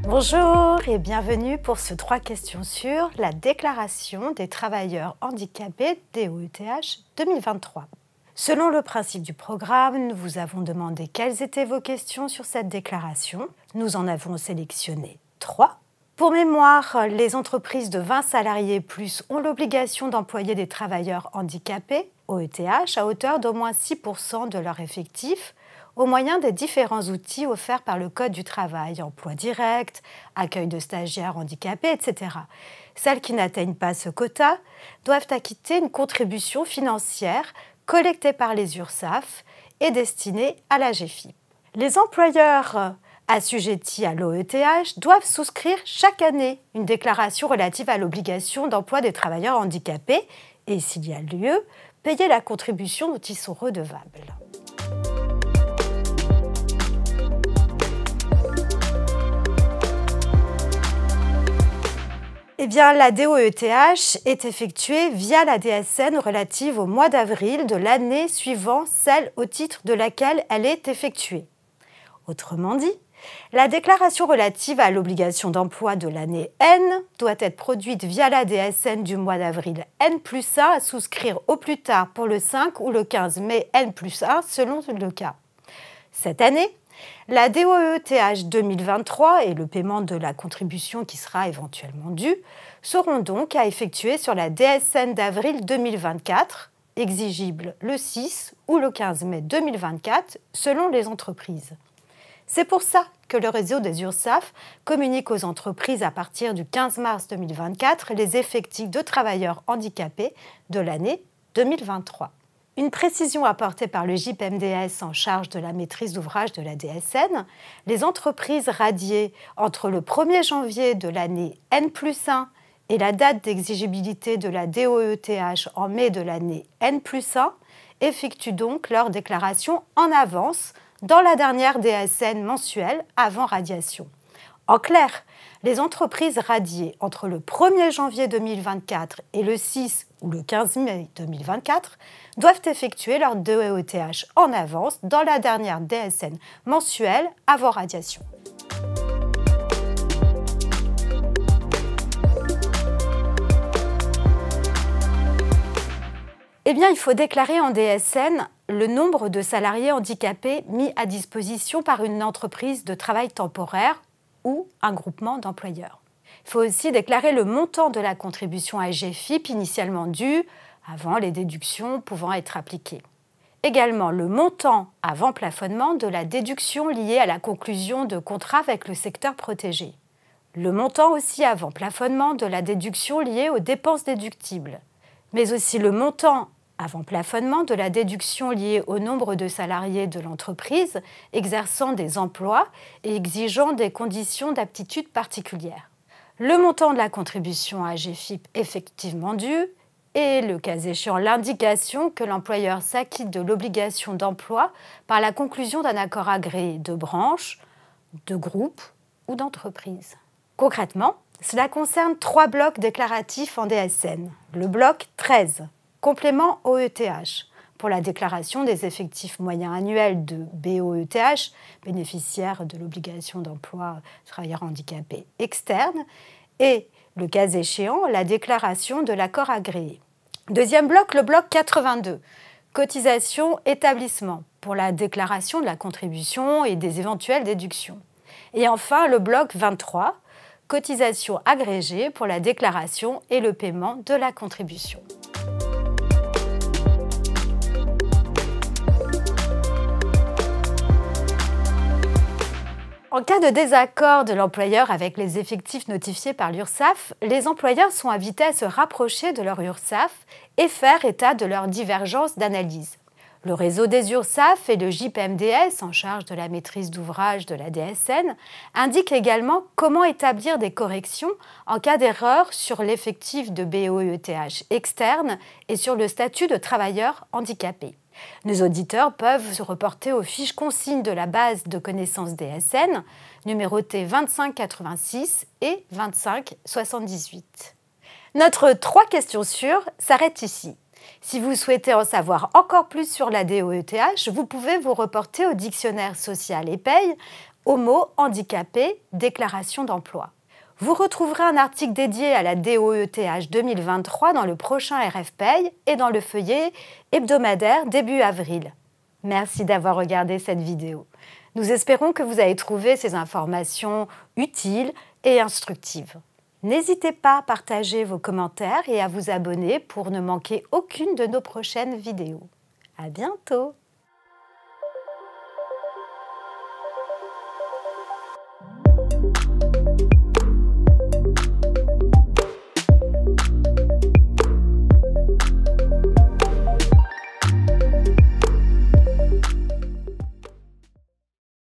Bonjour et bienvenue pour ce 3 questions sur la déclaration des travailleurs handicapés DOETH 2023. Selon le principe du programme, nous vous avons demandé quelles étaient vos questions sur cette déclaration. Nous en avons sélectionné 3. Pour mémoire, les entreprises de 20 salariés et plus ont l'obligation d'employer des travailleurs handicapés, OETH, à hauteur d'au moins 6% de leur effectif, au moyen des différents outils offerts par le Code du travail, emploi direct, accueil de stagiaires handicapés, etc. Celles qui n'atteignent pas ce quota doivent acquitter une contribution financière collectée par les URSSAF et destinée à la GFIP. Les employeurs assujettis à l'OETH doivent souscrire chaque année une déclaration relative à l'obligation d'emploi des travailleurs handicapés et, s'il y a lieu, payer la contribution dont ils sont redevables. Eh bien, la DOETH est effectuée via la DSN relative au mois d'avril de l'année suivant celle au titre de laquelle elle est effectuée. Autrement dit, la déclaration relative à l'obligation d'emploi de l'année N doit être produite via la DSN du mois d'avril N+1 à souscrire au plus tard pour le 5 ou le 15 mai N+1 selon le cas. Cette année, la DOETH 2023 et le paiement de la contribution qui sera éventuellement due seront donc à effectuer sur la DSN d'avril 2024, exigible le 6 ou le 15 mai 2024 selon les entreprises. C'est pour ça que le réseau des URSSAF communique aux entreprises à partir du 15 mars 2024 les effectifs de travailleurs handicapés de l'année 2023. Une précision apportée par le GIP-MDS en charge de la maîtrise d'ouvrage de la DSN, les entreprises radiées entre le 1er janvier de l'année N+1 et la date d'exigibilité de la DOETH en mai de l'année N+1 effectuent donc leur déclaration en avance dans la dernière DSN mensuelle avant radiation. En clair, les entreprises radiées entre le 1er janvier 2024 et le 6 ou le 15 mai 2024 doivent effectuer leur DOETH en avance dans la dernière DSN mensuelle avant radiation. Eh bien, il faut déclarer en DSN le nombre de salariés handicapés mis à disposition par une entreprise de travail temporaire ou un groupement d'employeurs. Il faut aussi déclarer le montant de la contribution à GFIP initialement due, avant les déductions pouvant être appliquées. Également le montant avant plafonnement de la déduction liée à la conclusion de contrats avec le secteur protégé. Le montant aussi avant plafonnement de la déduction liée aux dépenses déductibles. Mais aussi le montant avant plafonnement de la déduction liée au nombre de salariés de l'entreprise exerçant des emplois et exigeant des conditions d'aptitude particulières. Le montant de la contribution à GFIP effectivement due et, le cas échéant, l'indication que l'employeur s'acquitte de l'obligation d'emploi par la conclusion d'un accord agréé de branche, de groupe ou d'entreprise. Concrètement, cela concerne 3 blocs déclaratifs en DSN. Le bloc 13, complément OETH, pour la déclaration des effectifs moyens annuels de BOETH, bénéficiaires de l'obligation d'emploi travailleurs handicapés externes, et, le cas échéant, la déclaration de l'accord agréé. Deuxième bloc, le bloc 82, cotisation établissement, pour la déclaration de la contribution et des éventuelles déductions. Et enfin, le bloc 23, cotisation agrégée pour la déclaration et le paiement de la contribution. En cas de désaccord de l'employeur avec les effectifs notifiés par l'URSSAF, les employeurs sont invités à se rapprocher de leur URSSAF et faire état de leurs divergences d'analyse. Le réseau des URSSAF et le GIP-MDS, en charge de la maîtrise d'ouvrage de la DSN, indiquent également comment établir des corrections en cas d'erreur sur l'effectif de BOETH externe et sur le statut de travailleur handicapé. Nos auditeurs peuvent se reporter aux fiches consignes de la base de connaissances DSN, numérotées 2586 et 2578. Notre 3 questions sûres s'arrête ici. Si vous souhaitez en savoir encore plus sur la DOETH, vous pouvez vous reporter au dictionnaire social et paye au mot handicapé, déclaration d'emploi. Vous retrouverez un article dédié à la DOETH 2023 dans le prochain RF Paye et dans le feuillet hebdomadaire début avril. Merci d'avoir regardé cette vidéo. Nous espérons que vous avez trouvé ces informations utiles et instructives. N'hésitez pas à partager vos commentaires et à vous abonner pour ne manquer aucune de nos prochaines vidéos. À bientôt!